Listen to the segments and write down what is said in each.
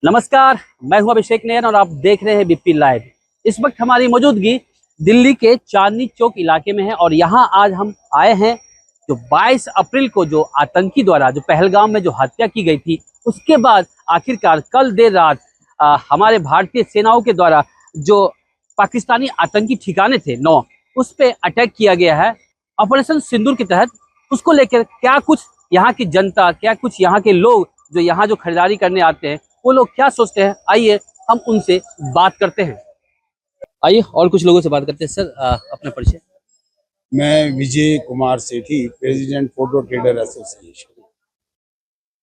नमस्कार, मैं हूं अभिषेक नैन और आप देख रहे हैं बीपी लाइव। इस वक्त हमारी मौजूदगी दिल्ली के चांदनी चौक इलाके में है और यहां आज हम आए हैं जो 22 अप्रैल को जो आतंकी द्वारा जो पहलगाम में जो हत्या की गई थी, उसके बाद आखिरकार कल देर रात हमारे भारतीय सेनाओं के द्वारा जो पाकिस्तानी आतंकी ठिकाने थे 9, उस पे अटैक किया गया है ऑपरेशन सिंदूर के तहत। उसको लेकर क्या कुछ यहाँ की जनता, क्या कुछ यहाँ के लोग जो यहाँ जो खरीदारी करने आते हैं, वो लोग क्या सोचते हैं, आइए हम उनसे बात करते हैं। आइए और कुछ लोगों से बात करते हैं। सर, अपना परिचय। मैं Vijay Kumar Sethi, president photo trader association.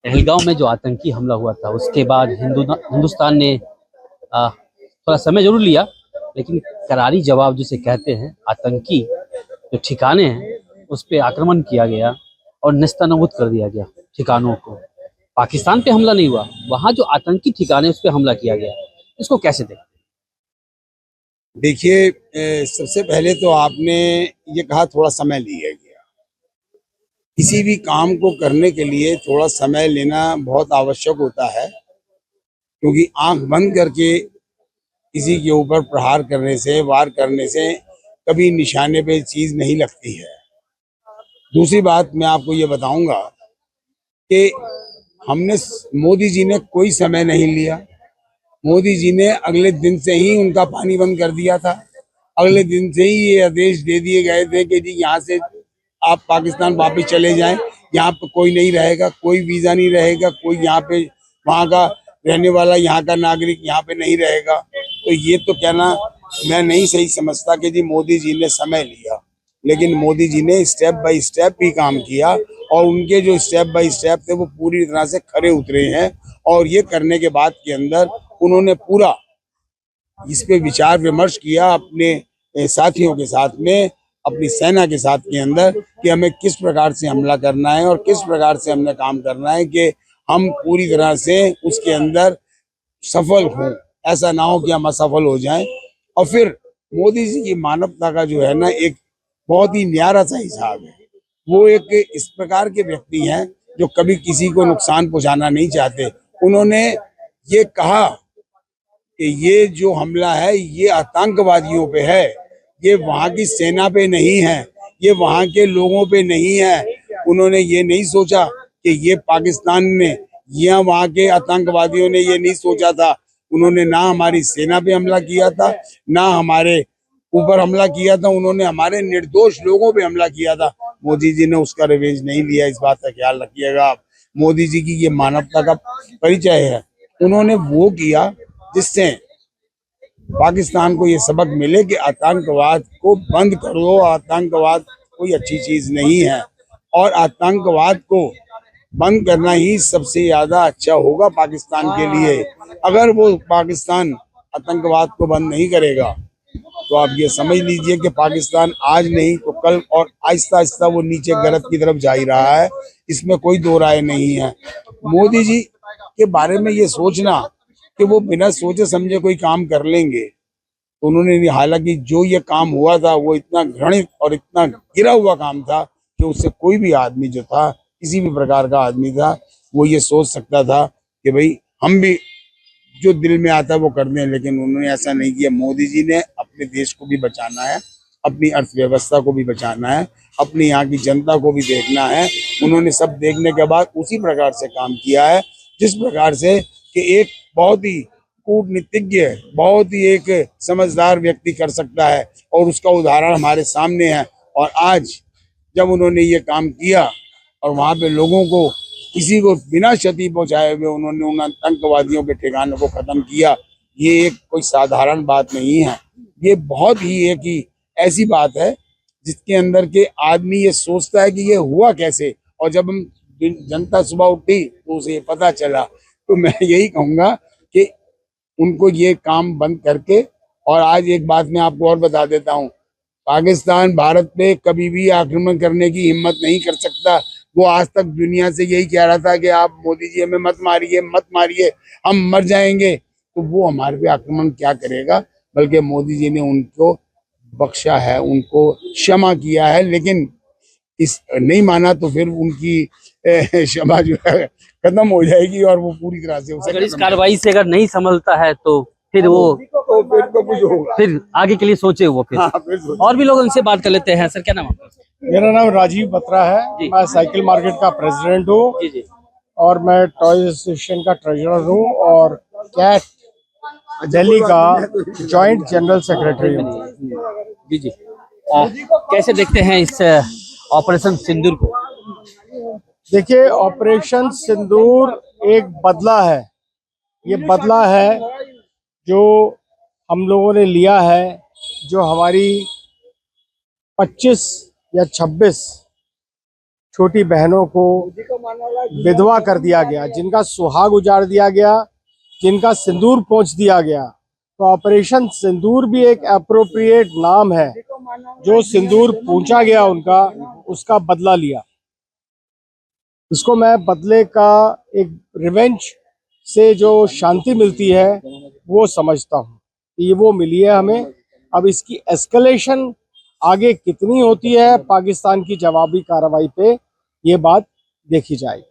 Pahalgam में जो आतंकी हमला हुआ था, उसके बाद हिंदुस्तान ने थोड़ा समय जरूर लिया, लेकिन करारी जवाब जिसे कहते हैं, आतंकी जो ठिकाने हैं उस पर आक्रमण किया गया और नेस्तनाबूद कर दिया गया ठिकानों को। पाकिस्तान पे हमला नहीं हुआ, वहाँ जो आतंकी ठिकाने उस पर हमला किया गया। इसको कैसे देखें? देखिए, सबसे पहले तो आपने ये कहा थोड़ा समय लिया गया। किसी भी काम को करने के लिए थोड़ा समय लेना बहुत आवश्यक होता है, क्योंकि आंख बंद करके किसी के ऊपर प्रहार करने से, वार करने से कभी निशाने पे चीज नहीं लगती है। दूसरी बात मैं आपको ये बताऊंगा कि हमने मोदी जी ने कोई समय नहीं लिया। मोदी जी ने अगले दिन से ही उनका पानी बंद कर दिया था। अगले दिन से ही ये आदेश दे दिए गए थे कि जी यहाँ से आप पाकिस्तान वापस चले जाएं, यहाँ पे कोई नहीं रहेगा, कोई वीजा नहीं रहेगा, कोई यहाँ पे वहाँ का रहने वाला, यहाँ का नागरिक यहाँ पे नहीं रहेगा। तो ये तो कहना मैं नहीं सही समझता कि जी मोदी जी ने समय लिया, लेकिन मोदी जी ने स्टेप बाय स्टेप भी काम किया और उनके जो स्टेप बाय स्टेप थे वो पूरी तरह से खरे उतरे हैं। और ये करने के बाद के अंदर उन्होंने पूरा इस पे विचार विमर्श किया अपने साथियों के साथ में, अपनी सेना के साथ के अंदर, कि हमें किस प्रकार से हमला करना है और किस प्रकार से हमने काम करना है कि हम पूरी तरह से उसके अंदर सफल हों। ऐसा ना हो कि हम असफल हो जाएं। और फिर मोदी जी की मानवता का जो है ना, एक बहुत ही न्यारा सा हिसाब है। वो एक इस प्रकार के व्यक्ति हैं जो कभी किसी को नुकसान पहुंचाना नहीं चाहते। उन्होंने ये कहा कि ये जो हमला है ये आतंकवादियों पे है, ये वहां की सेना पे नहीं है, ये वहां के लोगों पे नहीं है। उन्होंने ये नहीं सोचा कि ये पाकिस्तान ने या वहां के आतंकवादियों ने ये नहीं सोचा था। उन्होंने ना हमारी सेना पे हमला किया था, ना हमारे ऊपर हमला किया था, उन्होंने हमारे निर्दोष लोगों पे हमला किया था। मोदी जी ने उसका रिवेंज नहीं लिया, इस बात का ख्याल रखिएगा आप। मोदी जी की ये मानवता का परिचय है। उन्होंने वो किया जिससे पाकिस्तान को ये सबक मिले कि आतंकवाद को बंद करो, आतंकवाद कोई अच्छी चीज नहीं है और आतंकवाद को बंद करना ही सबसे ज्यादा अच्छा होगा पाकिस्तान के लिए। अगर वो पाकिस्तान आतंकवाद को बंद नहीं करेगा तो आप ये समझ लीजिए कि पाकिस्तान आज नहीं तो कल, और आहिस्ता आहिस्ता वो नीचे गलत की तरफ जा ही रहा है, इसमें कोई दो राय नहीं है। मोदी जी के बारे में ये सोचना कि वो बिना सोचे समझे कोई काम कर लेंगे, तो उन्होंने, हालांकि जो ये काम हुआ था वो इतना घृणित और इतना गिरा हुआ काम था कि उससे कोई भी आदमी जो था, किसी भी प्रकार का आदमी था, वो ये सोच सकता था कि भाई हम भी जो दिल में आता है वो कर दें, लेकिन उन्होंने ऐसा नहीं किया। मोदी जी ने अपने देश को भी बचाना है, अपनी अर्थव्यवस्था को भी बचाना है, अपनी यहाँ की जनता को भी देखना है। उन्होंने सब देखने के बाद उसी प्रकार से काम किया है जिस प्रकार से कि एक बहुत ही कूटनीतिज्ञ, बहुत ही एक समझदार व्यक्ति कर सकता है, और उसका उदाहरण हमारे सामने है। और आज जब उन्होंने ये काम किया और वहां पे लोगों को, किसी को बिना क्षति पहुंचाए हुए उन्होंने उन आतंकवादियों के ठिकाने को खत्म किया, ये एक कोई साधारण बात नहीं है। ये बहुत ही एक ही ऐसी बात है जिसके अंदर के आदमी ये सोचता है कि ये हुआ कैसे, और जब हम जनता सुबह उठी तो उसे पता चला। तो मैं यही कहूंगा कि उनको ये काम बंद करके, और आज एक बात मैं आपको और बता देता हूँ, पाकिस्तान भारत पे कभी भी आक्रमण करने की हिम्मत नहीं कर सकता। वो आज तक दुनिया से यही कह रहा था कि आप मोदी जी हमें मत मारिए, मत मारिए, हम मर जाएंगे। तो वो हमारे पे आक्रमण क्या करेगा, बल्कि मोदी जी ने उनको बख्शा है, उनको क्षमा किया है। लेकिन इस नहीं माना तो फिर उनकी क्षमा जो है खत्म हो जाएगी और वो पूरी तरह से उसे अगर इस कार्रवाई से अगर नहीं संभलता है तो फिर वो तो फिर तो कुछ होगा। फिर आगे के लिए सोचे वो फिर। हाँ, फिर सोचें। और भी लोग उनसे बात कर लेते हैं। सर क्या नाम है आपका? मेरा नाम राजीव बत्रा है। जी। मैं साइकिल मार्केट का प्रेसिडेंट हूँ जी जी और मैं टॉय एसोसिएशन का ट्रेजरर हूँ और कैट दिल्ली का जॉइंट जनरल सेक्रेटरी हूँ। जी जी कैसे देखते हैं इस ऑपरेशन सिंदूर को? देखिए, ऑपरेशन सिंदूर एक बदला है। ये बदला है जो हम लोगों ने लिया है, जो हमारी 25 या 26 छोटी बहनों को विधवा कर दिया गया, जिनका सुहाग उजाड़ दिया गया, जिनका सिंदूर पोंछ दिया गया। तो ऑपरेशन सिंदूर भी एक एप्रोप्रिएट नाम है। जो सिंदूर पूंछा गया उनका, उसका बदला लिया। इसको मैं बदले का एक रिवेंज से जो शांति मिलती है वो समझता हूँ। ये वो मिली है हमें। अब इसकी एस्केलेशन आगे कितनी होती है पाकिस्तान की जवाबी कार्रवाई पे, ये बात देखी जाएगी।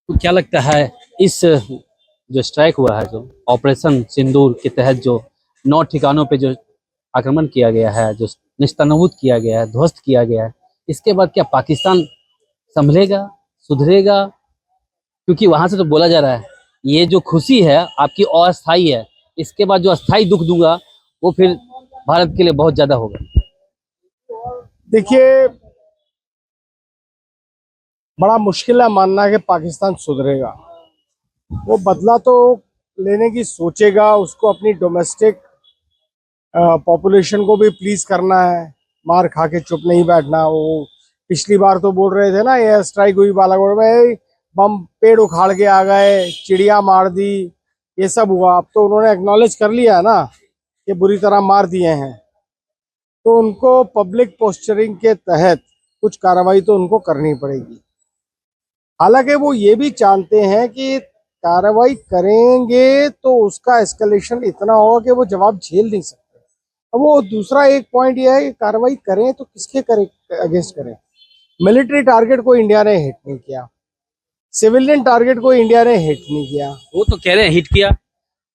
तो क्या लगता है इस जो स्ट्राइक हुआ है, जो ऑपरेशन सिंदूर के तहत जो 9 ठिकानों पे जो आक्रमण किया गया है, जो निस्तनाबूद किया गया है, ध्वस्त किया गया है, इसके बाद क्या पाकिस्तान संभलेगा, सुधरेगा? क्योंकि वहां से तो बोला जा रहा है ये जो खुशी है आपकी अस्थायी है, इसके बाद जो अस्थायी दुख दूंगा वो फिर भारत के लिए बहुत ज्यादा होगा। देखिए, बड़ा मुश्किल है मानना कि पाकिस्तान सुधरेगा। वो बदला तो लेने की सोचेगा, उसको अपनी डोमेस्टिक पॉपुलेशन को भी प्लीज करना है, मार खा के चुप नहीं बैठना। वो पिछली बार तो बोल रहे थे ना, ये स्ट्राइक हुई बालाकोट में, बम पेड़ उखाड़ के आ गए, चिड़िया मार दी, ये सब हुआ। अब तो उन्होंने एक्नॉलेज कर लिया है ना कि बुरी तरह मार दिए हैं, तो उनको पब्लिक पोस्चरिंग के तहत कुछ कार्रवाई तो उनको करनी पड़ेगी। हालांकि वो ये भी जानते हैं कि कार्रवाई करेंगे तो उसका एस्केलेशन इतना होगा कि वो जवाब झेल नहीं सकते। अब वो दूसरा एक पॉइंट ये है कि कार्रवाई करें तो किसके करें, अगेंस्ट करें। मिलिट्री टारगेट को इंडिया ने हिट नहीं किया, सिविलियन टारगेट को इंडिया ने हिट नहीं किया। वो तो कह रहे हैं हिट किया,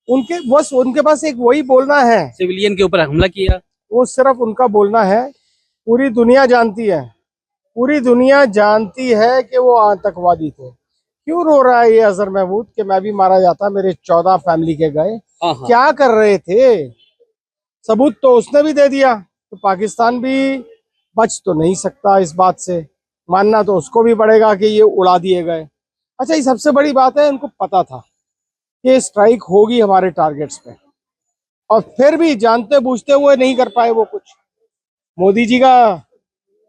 उनके पास एक वही बोलना है, सिविलियन के ऊपर हमला किया। वो सिर्फ उनका बोलना है। पूरी दुनिया जानती है, पूरी दुनिया जानती है कि वो आतंकवादी थे। क्यों रो रहा है ये अजहर महमूद कि मैं भी मारा जाता, मेरे 14 फैमिली के गए? हाँ। क्या कर रहे थे? सबूत तो उसने भी दे दिया। तो पाकिस्तान भी बच तो नहीं सकता इस बात से, मानना तो उसको भी पड़ेगा कि ये उड़ा दिए गए। अच्छा, ये सबसे बड़ी बात है, उनको पता था कि स्ट्राइक होगी हमारे टारगेट्स पे, और फिर भी जानते बूझते हुए नहीं कर पाए वो कुछ। मोदी जी का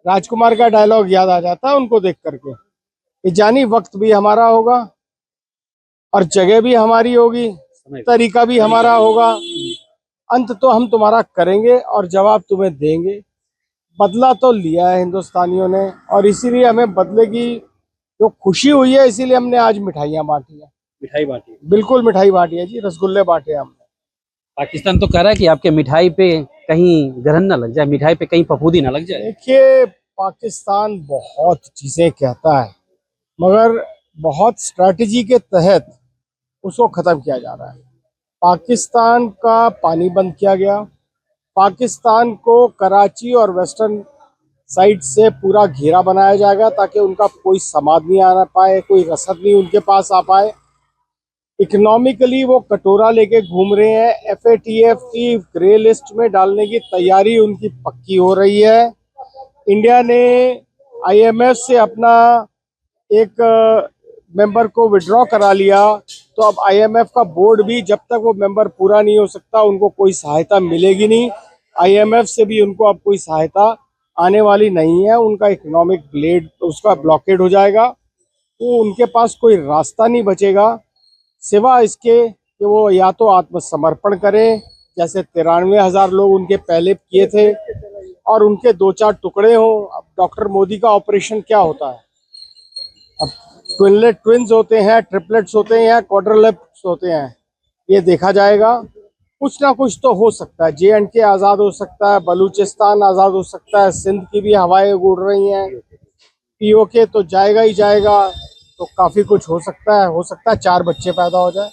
राजकुमार का डायलॉग याद आ जाता है उनको देख करके कि जानी वक्त भी हमारा होगा और जगह भी हमारी होगी, तरीका भी हमारा होगा, अंत तो हम तुम्हारा करेंगे और जवाब तुम्हें देंगे। बदला तो लिया है हिंदुस्तानियों ने, और इसीलिए हमें बदले की जो खुशी हुई है, इसीलिए हमने आज मिठाइयाँ बांटी है। मिठाई बांटी, बिल्कुल मिठाई बांटी है जी, रसगुल्ले बांटे हमने। पाकिस्तान तो कह रहा है कि आपके मिठाई पे कहीं ग्रहण ना लग जाए, मिठाई पे कहीं फफूंदी ना लग जाए। देखिए, पाकिस्तान बहुत चीजें कहता है, मगर बहुत स्ट्रैटेजी के तहत उसको खत्म किया जा रहा है। पाकिस्तान का पानी बंद किया गया, पाकिस्तान को कराची और वेस्टर्न साइड से पूरा घेरा बनाया जाएगा ताकि उनका कोई समाद नहीं आ पाए, कोई रसद नहीं उनके पास आ पाए। इकोनॉमिकली वो कटोरा लेके घूम रहे हैं। FATF की ग्रे लिस्ट में डालने की तैयारी उनकी पक्की हो रही है। इंडिया ने IMF से अपना एक मेंबर को विड्रॉ करा लिया, तो अब IMF का बोर्ड भी जब तक वो मेंबर पूरा नहीं हो सकता उनको कोई सहायता मिलेगी नहीं। IMF से भी उनको अब कोई सहायता आने वाली नहीं है। उनका इकोनॉमिक ब्लेड उसका ब्लॉकेड हो जाएगा, तो उनके पास कोई रास्ता नहीं बचेगा सिवा इसके कि वो या तो आत्मसमर्पण करें, जैसे 93,000 लोग उनके पहले किए थे, और उनके 2-4 टुकड़े हों। अब डॉक्टर मोदी का ऑपरेशन क्या होता है? अब ट्विन्स होते हैं, ट्रिपलेट्स होते हैं या क्वाड्रुप्लेट्स होते हैं, ये देखा जाएगा। कुछ ना कुछ तो हो सकता है। JNK आज़ाद हो सकता है, बलूचिस्तान आज़ाद हो सकता है, सिंध की भी हवाएं उड़ रही हैं। पीओके तो जाएगा ही जाएगा, तो काफी कुछ हो सकता है 4 बच्चे पैदा हो जाए।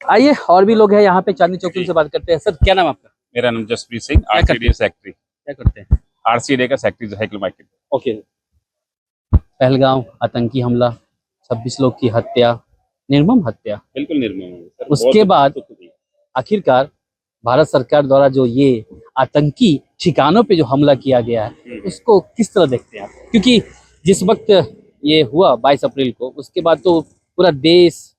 आइए और भी लोग हैं यहाँ पे चांदनी चौक से बात करते हैं। सर क्या नाम है आपका? मेरा नाम जसप्रीत सिंह, क्या करते आरसीडीए सेक्रेटरी। क्या करते हैं? आरसीडीए का secretary cycle market. Okay. Pahalgam आतंकी हमला, 26 लोग की हत्या, निर्मम हत्या, बिल्कुल निर्मम है सर। उसके बहुत बाद दुख हुई। आखिरकार भारत सरकार द्वारा जो ये आतंकी ठिकानों पे जो हमला किया गया है उसको किस तरह देखते हैं आप? क्योंकि जिस वक्त ये हुआ 22 अप्रैल को, उसके बाद तो पूरा देश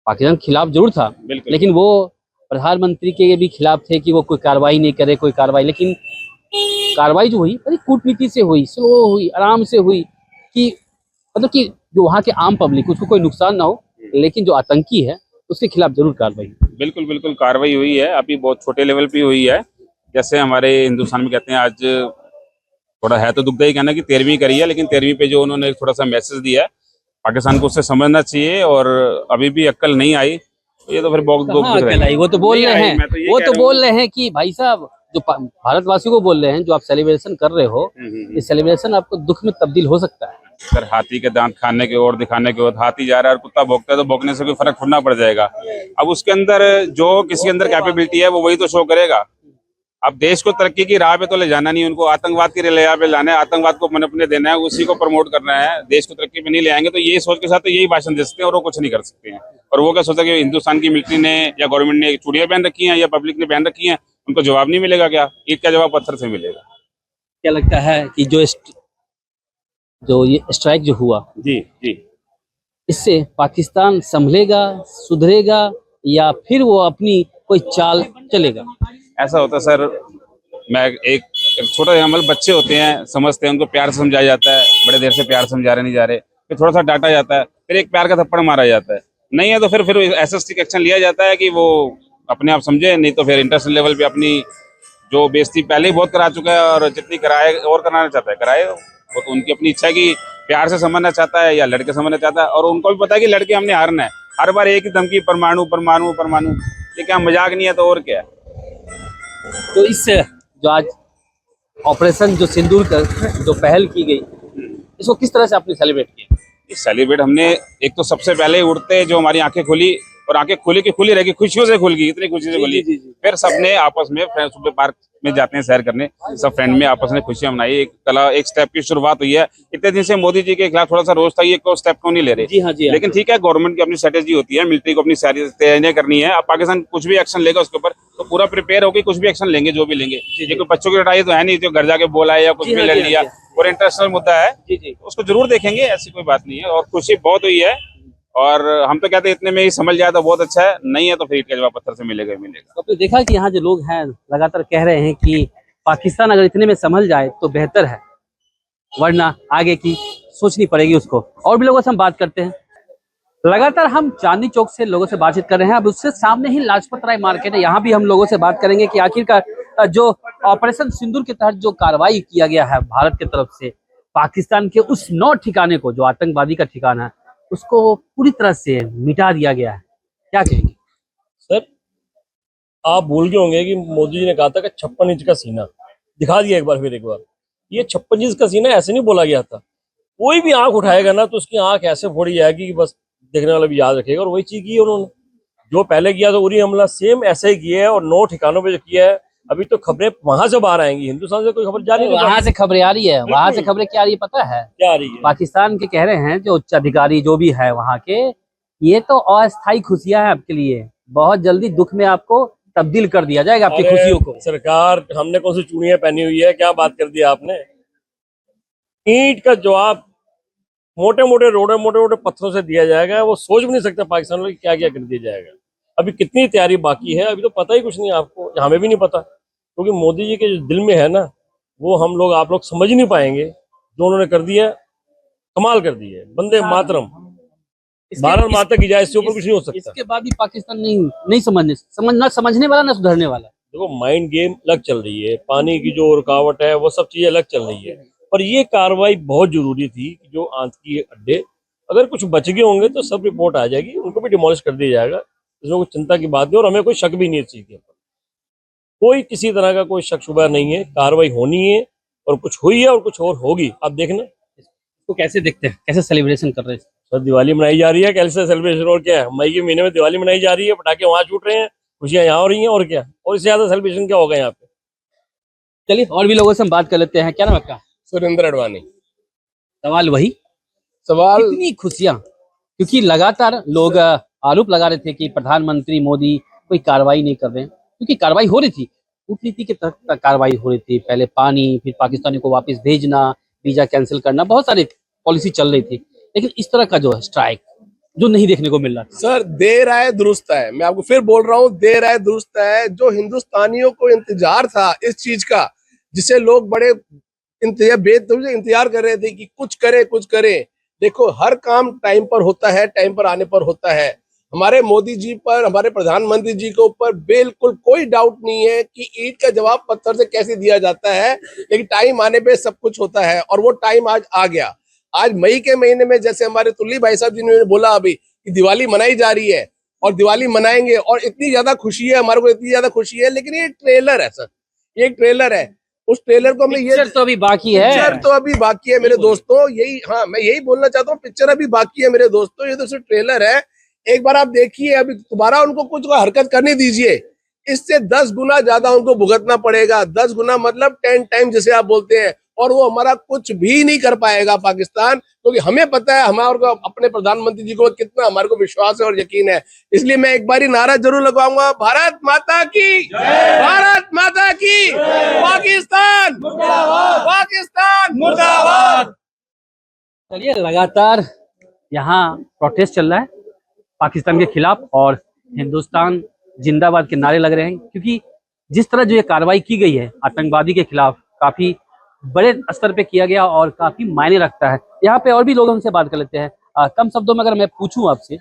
पाकिस्तान के खिलाफ जरूर था, बिल्कुल। लेकिन वो प्रधानमंत्री के भी खिलाफ थे कि वो कोई कार्रवाई नहीं करे, कोई कार्रवाई। लेकिन कार्रवाई जो हुई बड़ी कूटनीति से हुई, स्लो हुई, आराम से हुई, कि मतलब कि जो वहाँ के आम पब्लिक उसको कोई नुकसान ना हो, लेकिन जो आतंकी है उसके खिलाफ जरूर कार्रवाई हुई। बिल्कुल बिल्कुल कार्रवाई हुई है, अभी बहुत छोटे लेवल पे हुई है। जैसे हमारे हिंदुस्तान में कहते हैं, आज थोड़ा है तो दुखदाई कहना कि 13वीं करी है, लेकिन 13वीं पे जो उन्होंने थोड़ा सा मैसेज दिया है, पाकिस्तान को उससे समझना चाहिए। और अभी भी अक्ल नहीं आई, तो ये तो फिर बहुत दुख कहाँ दिख रहा अकेला है। ही? वो तो बोल नहीं रहे आई, हैं, मैं तो ये वो कह तो रहा बोल हूँ। रहे हैं कि भाई साहब जो भारतवासियों को बोल रहे हैं, जो आप सेलिब्रेशन कर रहे हो, ये सेलिब्रेशन आपको दुख में तब्दील हो सकता है। सर हाथी के दांत खाने के और दिखाने के बाद हाथी जा रहा है और कुत्ता भौंकता है, तो भौंकने से कोई फर्क थोड़ा ना पड़ जाएगा। अब उसके अंदर जो किसी के अंदर कैपेबिलिटी है वो वही तो शो करेगा। अब देश को तरक्की की राह पे तो ले जाना नहीं, उनको आतंकवाद की राह पे लाना है, आतंकवाद को पनपने देना है, उसी को प्रमोट करना है। देश को तरक्की पे नहीं ले आएंगे तो ये सोच के साथ तो यही भाषण दे सकते हैं और वो कुछ नहीं कर सकते हैं। और वो क्या सोचा कि हिंदुस्तान की मिलिट्री ने या गवर्नमेंट ने चूड़ियां पहन रखी हैं या पब्लिक ने पहन रखी हैं, उनको जवाब नहीं मिलेगा क्या? ईद का जवाब पत्थर से मिलेगा। क्या लगता है कि जो ये स्ट्राइक जो हुआ, जी जी। इससे पाकिस्तान संभलेगा, सुधरेगा, या फिर वो अपनी कोई चाल चलेगा? ऐसा होता सर, मैं एक छोटा मतलब बच्चे होते हैं, समझते हैं, उनको प्यार से समझाया जाता है, बड़े देर से प्यार समझा रहे नहीं जा रहे, फिर थोड़ा सा डांटा जाता है, फिर एक प्यार का थप्पड़ मारा जाता है। नहीं है तो फिर ऐसा स्ट्रिक्ट एक्शन लिया जाता है कि वो अपने आप समझे, नहीं तो फिर इंटरनेशनल लेवल पे अपनी जो बेइज्जती पहले ही बहुत करा चुका है और जितनी कराए और कराना चाहता है कराए। वो तो उनकी अपनी इच्छा है कि प्यार से समझना चाहता है या लड़के समझना चाहता है, और उनको भी पता है कि लड़के हमने हारना है। हर बार एक ही धमकी, परमाणु परमाणु परमाणु, ये क्या मजाक नहीं है तो और क्या है। तो इस जो आज ऑपरेशन जो सिंदूर का जो पहल की गई, इसको किस तरह से आपने सेलिब्रेट किया? सेलिब्रेट हमने एक तो सबसे पहले उड़ते जो हमारी आंखें खुली, और आंखें खुली की खुली रह गई, खुशियों से खुल गई, इतनी खुशी से खुली। फिर सबने आपस में फ्रेंड्स सुबह पार्क में जाते हैं सैर करने, सब फ्रेंड में आपस में खुशियां मनाई, एक स्टेप की शुरुआत हुई है। इतने दिन से मोदी जी के खिलाफ थोड़ा सा रोज था, ये को स्टेप क्यों नहीं ले रहे? जी हाँ, जी हाँ। लेकिन ठीक है, गवर्नमेंट की अपनी स्ट्रेटेजी होती है, मिलिट्री को अपनी सारी तैयारियां करनी है। अब पाकिस्तान कुछ भी एक्शन लेगा उसके ऊपर तो पूरा प्रिपेयर होकर कुछ भी एक्शन लेंगे, जो भी लेंगे। ये कोई बच्चों की लड़ाई तो है नहीं जो घर जाके बोला है या कुछ भी ले लिया, और इंटरनेशनल मुद्दा है, उसको जरूर देखेंगे, ऐसी कोई बात नहीं है। और खुशी बहुत हुई है, और हम तो कहते हैं इतने में ही समझ जाए तो बहुत अच्छा है, नहीं है तो फिर ईंट का जवाब पत्थर से मिलेगा ही मिलेगा। तो आपने देखा कि यहाँ जो लोग हैं लगातार कह रहे हैं कि पाकिस्तान अगर इतने में संभल जाए तो बेहतर है, वरना आगे की सोचनी पड़ेगी उसको। और भी लोगों से हम बात करते हैं। लगातार हम चांदनी चौक से लोगों से बातचीत कर रहे हैं। अब उससे सामने ही लाजपत राय मार्केट है, यहाँ भी हम लोगों से बात करेंगे कि आखिरकार जो ऑपरेशन सिंदूर के तहत जो कार्रवाई किया गया है भारत की तरफ से, पाकिस्तान के उस 9 ठिकाने को जो आतंकवादी का ठिकाना है उसको पूरी तरह से मिटा दिया गया है। क्या कहेंगे सर? आप भूल गए होंगे कि मोदी जी ने कहा था कि 56 इंच का सीना दिखा दिया एक बार, फिर एक बार। ये 56 इंच का सीना ऐसे नहीं बोला गया था। कोई भी आंख उठाएगा ना तो उसकी आंख ऐसे फोड़ी जाएगी कि बस देखने वाला भी याद रखेगा। और वही चीज की है उन्होंने, जो पहले किया था उरी हमला सेम ऐसे ही किया है, और 9 ठिकानों पे जो किया है। अभी तो खबरें वहां से बाहर आएंगी, हिंदुस्तान से कोई खबर जा नहीं रही। वहां से खबरें आ रही है, वहां से खबरें क्या आ रही है पता है? क्या आ रही है? पाकिस्तान के कह रहे हैं जो उच्च अधिकारी जो भी है वहां के, ये तो अस्थायी खुशियां हैं आपके लिए, बहुत जल्दी दुख में आपको तब्दील कर दिया जाएगा आपकी खुशियों को। सरकार, हमने कौन सी चूड़ियां पहनी हुई है? क्या बात कर दी आपने? ईंट का जवाब मोटे मोटे रोडे, मोटे मोटे पत्थरों से दिया जाएगा। वो सोच भी नहीं सकता पाकिस्तान में क्या क्या कर दिया जाएगा। अभी कितनी तैयारी बाकी है, अभी तो पता ही कुछ नहीं आपको, हमें भी नहीं पता, क्योंकि मोदी जी के जो दिल में है ना, वो हम लोग, आप लोग समझ नहीं पाएंगे। जो उन्होंने कर दिया, कमाल कर दी है। वंदे मातरम, भारत माता की जय, इससे ऊपर कुछ नहीं हो सकता। इसके बाद भी पाकिस्तान नहीं समझने वाला, ना सुधरने वाला। देखो, माइंड गेम अलग चल रही है, पानी की जो रुकावट है वो सब चीजें अलग चल रही है, पर ये कार्रवाई बहुत जरूरी थी कि जो आतंकी अड्डे अगर कुछ बच गए होंगे तो सब रिपोर्ट आ जाएगी, उनको भी डिमोलिश कर दिया जाएगा। इसमें कोई चिंता की बात नहीं, और हमें कोई शक भी नहीं है इस चीज के ऊपर। कोई किसी तरह का कोई शक शुबा नहीं है। कार्रवाई होनी है, और कुछ हुई है और कुछ और होगी। आप देखना, तो कैसे देखते हैं, कैसे सेलिब्रेशन कर रहे हैं? सर दिवाली मनाई जा रही है, कैसे सेलिब्रेशन और क्या है, मई के महीने में दिवाली मनाई जा रही है, पटाखे वहां छूट रहे हैं, खुशियां यहाँ हो रही हैं, और क्या, और इससे ज्यादा सेलिब्रेशन क्या होगा यहाँ पे। चलिए और भी लोगों से हम बात कर लेते हैं। क्या नाम है आपका? सुरेंद्र अडवाणी। सवाल वही, सवाल कितनी खुशियां, क्योंकि लगातार लोग आरोप लगा रहे थे कि प्रधानमंत्री मोदी कोई कार्रवाई नहीं कर रहे हैं, क्योंकि कार्रवाई हो रही थी, कूटनीति के तहत कार्रवाई हो रही थी। पहले पानी, फिर पाकिस्तानी को वापस भेजना, वीजा कैंसिल करना, बहुत सारी पॉलिसी चल रही थी। लेकिन इस तरह का जो है स्ट्राइक जो नहीं देखने को मिल रहा था। सर देर आए दुरुस्त है, मैं आपको फिर बोल रहा हूँ, देर आए दुरुस्त है। जो हिंदुस्तानियों को इंतजार था इस चीज का, जिसे लोग बड़े इंतजार कर रहे थे कि कुछ करे कुछ करे। देखो हर काम टाइम पर होता है, टाइम पर आने पर होता है। हमारे मोदी जी पर, हमारे प्रधानमंत्री जी के ऊपर बिल्कुल कोई डाउट नहीं है कि ईंट का जवाब पत्थर से कैसे दिया जाता है, लेकिन टाइम आने पे सब कुछ होता है, और वो टाइम आज आ गया। आज मई के महीने में जैसे हमारे तुल्ली भाई साहब जी ने बोला अभी कि दिवाली मनाई जा रही है और दिवाली मनाएंगे, और इतनी ज्यादा खुशी है हमारे को, इतनी ज्यादा खुशी है। लेकिन ये ट्रेलर है सर, ये एक ट्रेलर है। उस ट्रेलर को मैं पिक्चर तो अभी बाकी है, पिक्चर तो अभी बाकी है मेरे दोस्तों, यही, हाँ मैं यही बोलना चाहता हूँ, पिक्चर अभी बाकी है मेरे दोस्तों, ये तो सिर्फ ट्रेलर है। एक बार आप देखिए, अभी दोबारा उनको कुछ हरकत करने दीजिए, इससे 10 गुना ज्यादा उनको भुगतना पड़ेगा। 10 गुना मतलब 10 टाइम जिसे आप बोलते हैं, और वो हमारा कुछ भी नहीं कर पाएगा पाकिस्तान, क्योंकि हमें पता है हमारे को अपने प्रधानमंत्री जी को कितना हमारे को विश्वास है और यकीन है। इसलिए मैं एक बार ही नारा जरूर लगाऊंगा, भारत माता की, भारत माता की, पाकिस्तान पाकिस्तान मुर्दाबाद। चलिए लगातार यहाँ प्रोटेस्ट चल रहा है पाकिस्तान के खिलाफ, और हिंदुस्तान जिंदाबाद के नारे लग रहे हैं, क्योंकि जिस तरह जो ये कार्रवाई की गई है आतंकवादी के खिलाफ, काफी बड़े स्तर पे किया गया और काफी मायने रखता है। यहाँ पे और भी लोग हमसे बात कर लेते हैं। कम शब्दों में अगर मैं पूछूं आपसे,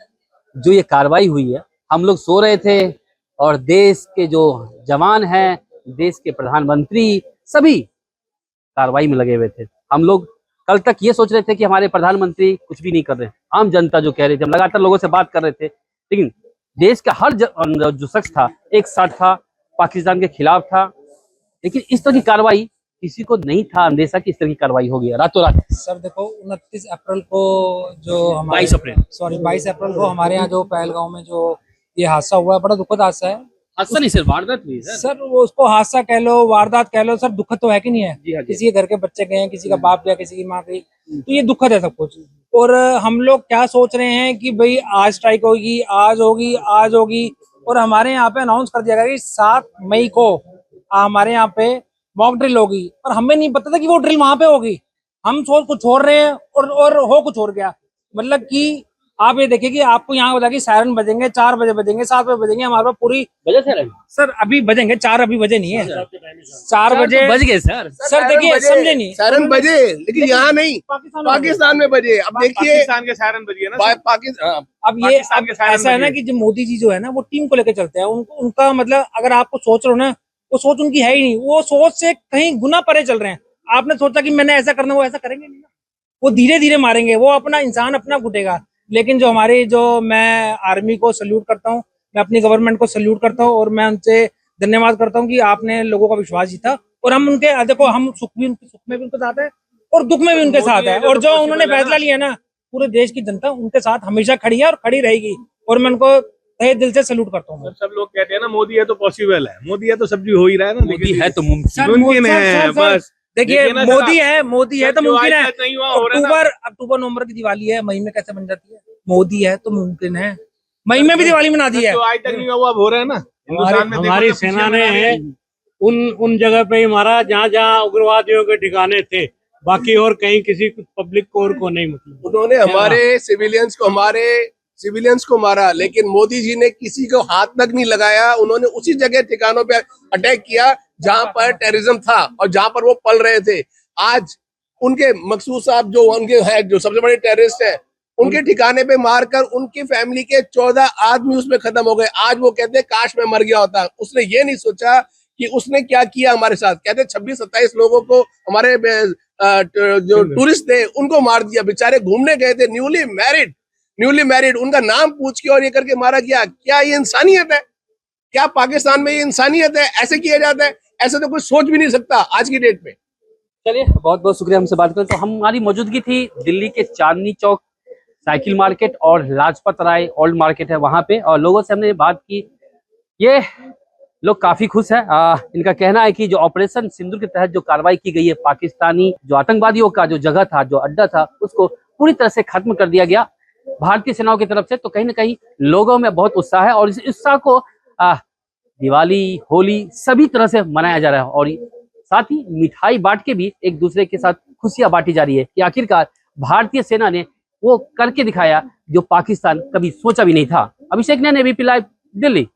जो ये कार्रवाई हुई है, हम लोग सो रहे थे और देश के जो जवान हैं, देश के प्रधानमंत्री, सभी कार्रवाई में लगे हुए थे। हम लोग कल तक ये सोच रहे थे कि हमारे प्रधानमंत्री कुछ भी नहीं कर रहे, आम जनता जो कह रही थी, हम लगातार लोगों से बात कर रहे थे, लेकिन देश का हर जो शख्स था एक साथ था, पाकिस्तान के खिलाफ था। लेकिन इस तरह की कार्रवाई किसी को नहीं था अंदेशा कि इस तरह की कार्रवाई होगी रातों रात। सर देखो 29 अप्रैल को जो हमारे 22 अप्रैल को हमारे यहाँ जो पहलगांव में जो ये हादसा हुआ है, बड़ा दुखद हादसा है। हादसा नहीं सिर्फ वारदात हुई है सर वो उसको हादसा कह लो, वारदात कह लो, सर दुखद तो है कि नहीं है। जी हाँ जी। किसी के घर के बच्चे गए हैं, किसी का बाप गया, किसी की माँ गई, तो ये दुखद है सब कुछ। और हम लोग क्या सोच रहे हैं कि भाई आज स्ट्राइक होगी, आज होगी, आज होगी, और हमारे यहाँ पे अनाउंस कर दिया गया कि 7 मई को हमारे यहाँ पे मॉक ड्रिल होगी, और हमें नहीं पता था कि वो ड्रिल वहां पे होगी। हम सोच कुछ छोड़ रहे हैं और हो कुछ और गया। मतलब कि आप ये देखिए कि आपको यहाँ बता कि सायरन बजेंगे, 4 बजे बजेंगे, 7 बजे बजेंगे, हमारे पास पूरी बजे थे सर अभी बजेंगे 4, अभी बजे नहीं है 4 बजे बज गए सर। सर देखिए समझे नहीं, सायरन बजे, लेकिन यहाँ नहीं, पाकिस्तान में बजे। अब देखिए पाकिस्तान के सायरन बजिए ना, पाकिस्तान, अब ये ऐसा है ना कि जो मोदी जी जो है ना, वो टीम को लेकर चलते हैं। उनका मतलब अगर आपको सोच रहे हो ना, वो सोच उनकी है ही नहीं, वो सोच से कहीं गुना परे चल रहे हैं। आपने सोचा कि मैंने ऐसा करना, वो ऐसा करेंगे नहीं ना, वो धीरे धीरे मारेंगे, वो अपना इंसान अपना घुटेगा। लेकिन जो हमारी मैं आर्मी को सल्यूट करता हूँ, मैं अपनी गवर्नमेंट को सल्यूट करता हूँ, और मैं उनसे धन्यवाद करता हूँ कि आपने लोगों का विश्वास जीता। और हम उनके देखो, हम सुख में भी उनके साथ है और दुख में भी उनके साथ है। और जो उन्होंने फैसला लिया ना, पूरे देश की जनता उनके साथ हमेशा खड़ी है और खड़ी रहेगी, और मैं उनको तहे दिल से सल्यूट करता हूँ। सब लोग कहते हैं ना मोदी है तो पॉसिबल है, मोदी है तो सब चीज हो ही रहा है ना, मोदी है तो मुमकिन मुमकिन है बस। देखिए मोदी है तो मुमकिन है। नहीं हुआ, हो रहा है ना। अक्टूबर नवंबर की दिवाली है, मई में कैसे बन जाती है? मोदी है तो मुमकिन है, मई में भी दिवाली मना दी है। जो आज तक नहीं हुआ अब हो रहा है ना। हिंदुस्तान में हमारी सेना ने उन जगह पे ही मारा जहाँ जहाँ उग्रवादियों के ठिकाने थे, बाकी और कहीं किसी पब्लिक को नहीं। मतलब उन्होंने हमारे सिविलियंस को मारा, लेकिन मोदी जी ने किसी को हाथ तक नहीं लगाया। उन्होंने उसी जगह ठिकानों पे अटैक किया जहां पर टेररिज्म था और जहां पर वो पल रहे थे। आज उनके मकसूद साहब जो उनके हैं, जो सबसे बड़े टेररिस्ट हैं, उनके ठिकाने पे मारकर उनकी फैमिली के 14 आदमी उसमें खत्म हो गए। आज वो कहते हैं काश मैं मर गया होता। उसने ये नहीं सोचा कि उसने क्या किया हमारे साथ। कहते 26-27 लोगों को, हमारे जो टूरिस्ट थे उनको मार दिया। बेचारे घूमने गए थे, न्यूली मैरिड, उनका नाम पूछ के और ये करके मारा गया। क्या ये इंसानियत है? क्या पाकिस्तान में ये इंसानियत है? ऐसे किया जाता है? ऐसे तो कोई सोच भी नहीं सकता आज की डेट में। चलिए, बहुत बहुत शुक्रिया हमसे बात करें। तो हमारी मौजूदगी थी दिल्ली के चांदनी चौक साइकिल मार्केट और लाजपत राय ओल्ड मार्केट है वहां पे, और लोगों से हमने बात की। ये लोग काफी खुश हैं। इनका कहना है कि जो ऑपरेशन सिंदूर के तहत जो कार्रवाई की गई है, पाकिस्तानी जो आतंकवादियों का जो जगह था, जो अड्डा था, उसको पूरी तरह से खत्म कर दिया गया भारतीय सेनाओं की तरफ से। तो कहीं ना कहीं लोगों में बहुत उत्साह है और इस उत्साह को दिवाली, होली सभी तरह से मनाया जा रहा है, और साथ ही मिठाई बांट के भी एक दूसरे के साथ खुशियां बांटी जा रही है कि आखिरकार भारतीय सेना ने वो करके दिखाया जो पाकिस्तान कभी सोचा भी नहीं था। अभिषेक ने एबीपी लाइव, दिल्ली।